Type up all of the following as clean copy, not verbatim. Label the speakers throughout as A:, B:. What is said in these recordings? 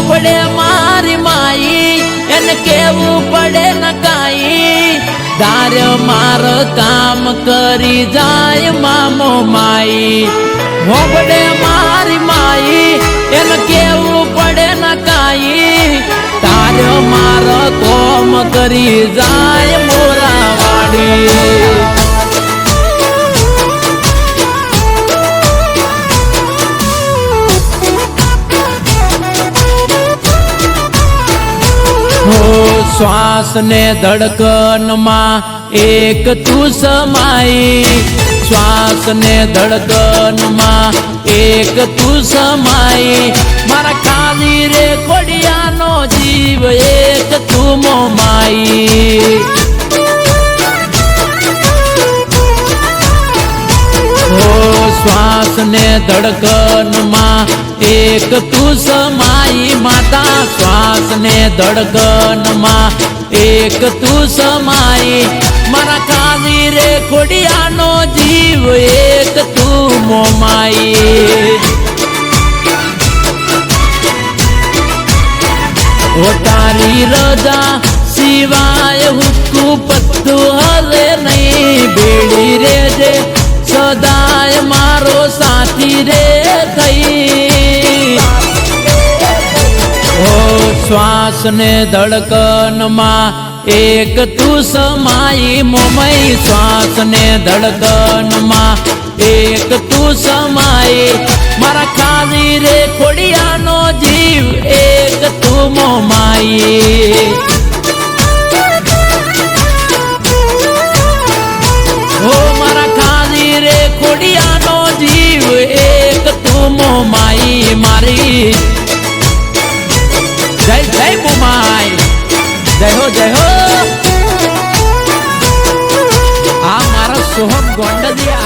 A: પડે મારી માઈ એને કેવું પડે ન કાઈ ધાર્ય માર કામ કરી જાય મામો માઈ હોબડે મારી માઈ એને કેવું પડે ન કાઈ ધાર્ય માર કોમ કરી જાય મોરા વાડી श्वास ने धड़कन मां एक तू समाई श्वास ने धड़कन मां एक तू समाई मारा खाली रे खोड़िया नो जीव एक तू मोमाई श्वास ने धड़कन मां एक तू समाई माता श्वास ने धड़कन मां एक तू समाई मारा खाली रे खोड़िया नो जीव एक तू मोमाई ओ तारी रजा सिवाय हुक्कू पत्तू हले नहीं बेड़ी रे जे सदाय मारो साथी रे थई ओ श्वास ने धड़कन मां एक तू समाई मोमई श्वास ने धड़कन मां एक तू समाई मारा खाली रे खोड़िया नो जीव एक तू मोमाई ओ मारा खाली रे खोड़िया नो जीव एक तू मोमाई मारी जय जय मोमाई जय हो आ मारा सोहम गोंडलिया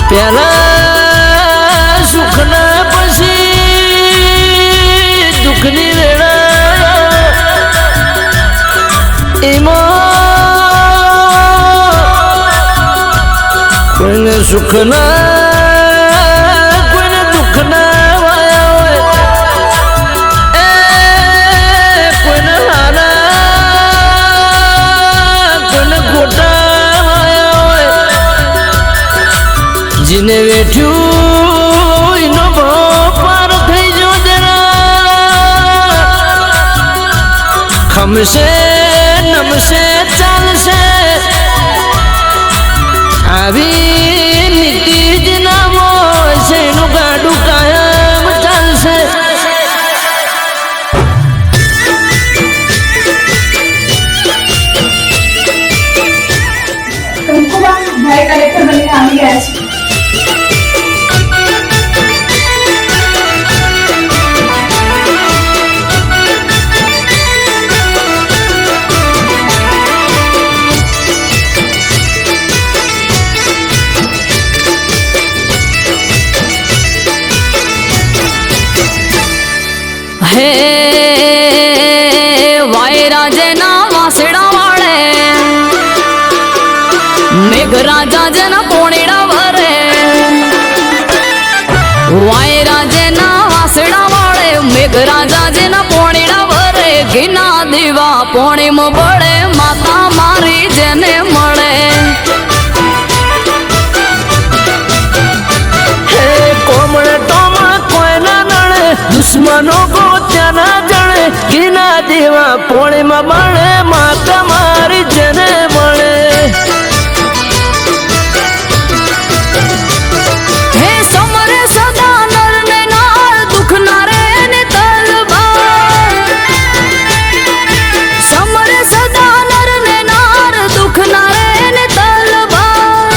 B: પેલા સુખના પછી દુઃખની વેળા એમાં કોઈને સુખના કોઈને દુઃખના વાયા હોય કોઈને હારા કોઈને ખોટા એને વેઠ્યું એનો પાર થઈ જો જરા ખમશે નમશે ચાલશે આવી નીતિ જ નામો છે એનું ગાડું કાયમ ચાલશે
C: भाई कलेक्टर बनने आने गया है
D: हे वायराजना वासड़ा वाले मेघराजा जना पोणीड़ा वरे वायराजना वासड़ा वाले मेघराजा जना पोणीड़ा वरे घीना दीवा पोणी में बड़े माता मारी जेने मळे
B: दुश्मनों को त्याना जड़े घीना देवा पोणे में बड़े माता मारी जने बड़े
D: हे समरे सदा नर ने नार दुख नारे ने तलवार समरे सदा नर ने नार दुख नारे ने तलवार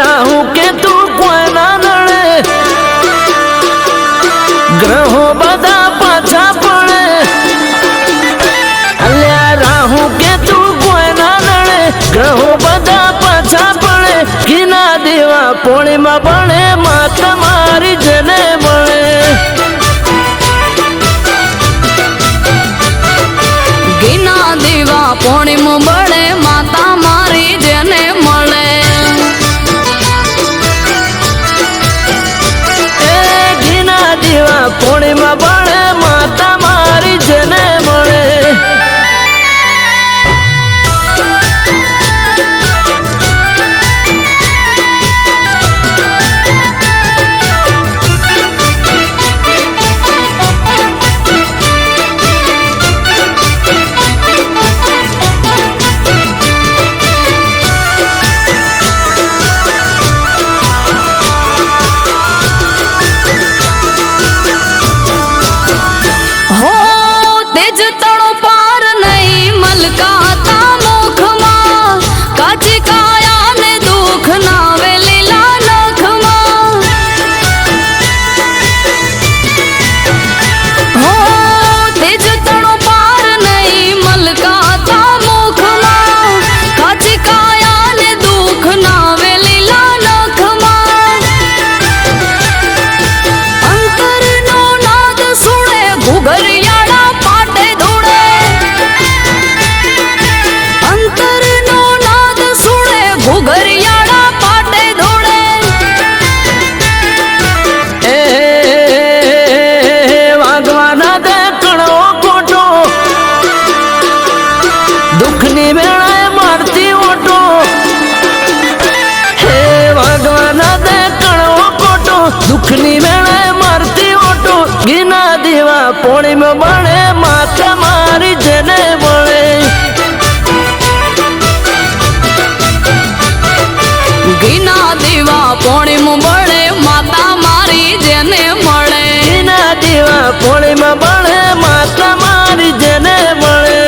B: राहु के तू कोई ना नड़े ग्रहो बदा पाछा पड़े अल्या राहु के तू कोई ना नड़े ग्रहो बदा पाछा पड़े घीना देवा पोणी में बने माता मारी जने बने
D: घीना दीवा पोणी में बड़े माता मारी जेने मळे
B: घीना देवा पोणी में बने माता मारी जने बने
D: हो तेज तड़ो पार नहीं मलकाता मुख मां काची काया ने दुख ना वे लीला नख मां हो तेज तड़ो पार नहीं मलकाता मुख मां काची काया ने दुख ना वे लीला नख मां अंतर नो नाद सुने घुघरियाड़ा पाटे धूड़े अंतर नो नाद सुने घुघरियाड़ा पाटे धूड़े
B: वागवाना दे कणो कोटो दुखनी वेळाए मारती ओटो हे वागवाना दे कणो कोटो दुखनी वेळाए मारती ओटो घीना देवा पोणी में बने माता मारी जने बने
D: घीना दीवा पोणी में बड़े माता मारी जेने मळे
B: घीना देवा पोणी में बने माता मारी जने बने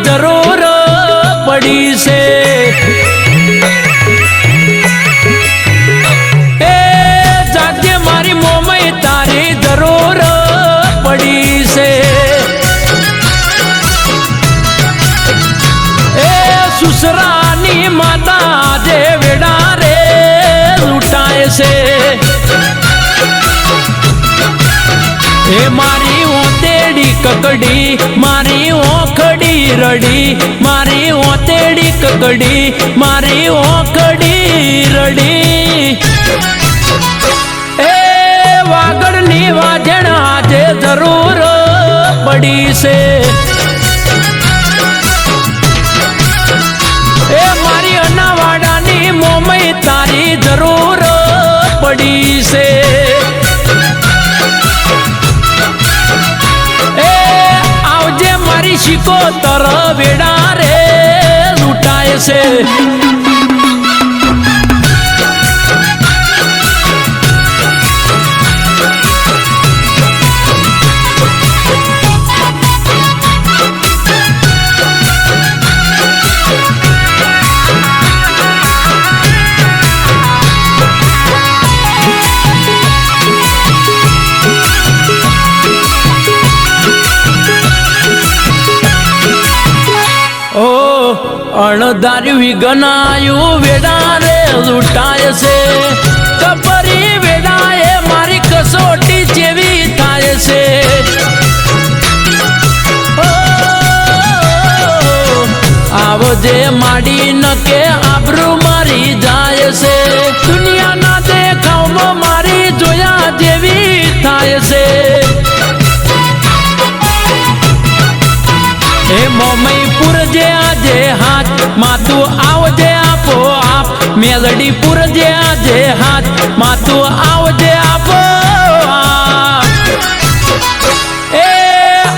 A: જરૂર પડી છે એ જાગજે મારી મોમઈ તારી જરૂર પડી છે એ સુસરાની માતા જે વેડા રે લૂંટાય છે એ મારી ઓતેડી કકડી મારી ઓખડી રડી મારી ઓતેડી કકડી મારી ઓખડી રડી એ વાગડની વાજણ આજે જરૂર પડી છે એ મારી અનાવાડાની મોમઈ તારી જરૂર પડી છે શિકોતર વેડા રે લૂંટાય છે અણધાર્યું વિઘનાયું વેડા રે લૂંટાય છે કપરી વેડાએ મારી કસોટી જેવી થાય છે આવજે માડી ન કે આબરૂ મારી જાય છે દુનિયાના દેખાવમાં મારી જોયા જેવી થાય છે એ મોમઈપુર જે આજે હાથ માતું આવજે આપો આપ મેલડી પુર જે આજે હાથ માતું આવજે આપો એ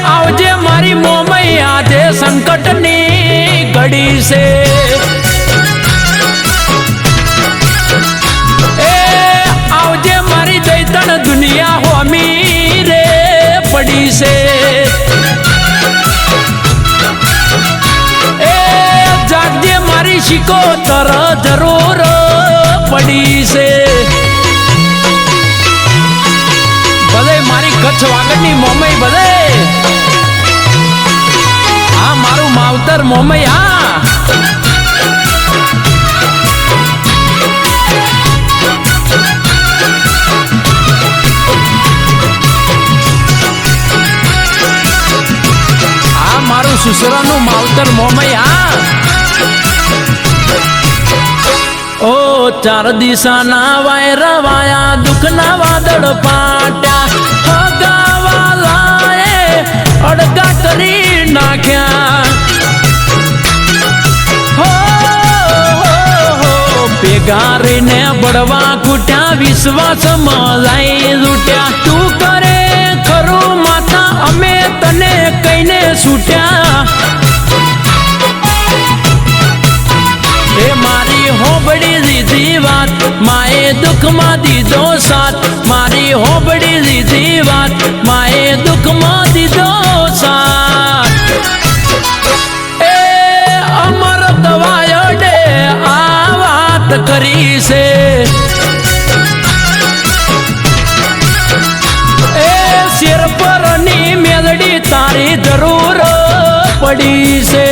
A: આવજે મારી મોમઈ આજે સંકટની ઘડી છે એ આવજે મારી દૈતણ દુનિયા હોમી રે પડી છે શિકોતર જરૂર પડી છે ભલે મારી કચ્છ વાગડની મોમઈ ભલે આ મારું માવતર મોમઈ આ મારું સુસરાનું માવતર મોમઈ આ ઓ ચાર દિશાના વાયરા વાયા દુઃખના વાદળ પાટ્યા હગાવાલાએ અડગા કરી નાખ્યા હો પેગારીને બળવા કૂટ્યા વિશ્વાસમાં લઈ લૂટ્યા તું કરે ખરું માતા અમે તને કઈને છૂટ્યા એ મારી હોબડી લીધી વાત માએ દુઃખમાં દીધો સાથ મારી હોબડી લીધી વાત માએ દુઃખમાં દીધો સાથ એ અમર દવાયડે આ વાત કરી છે એ શેર પરની મેલડી તારી જરૂર પડી છે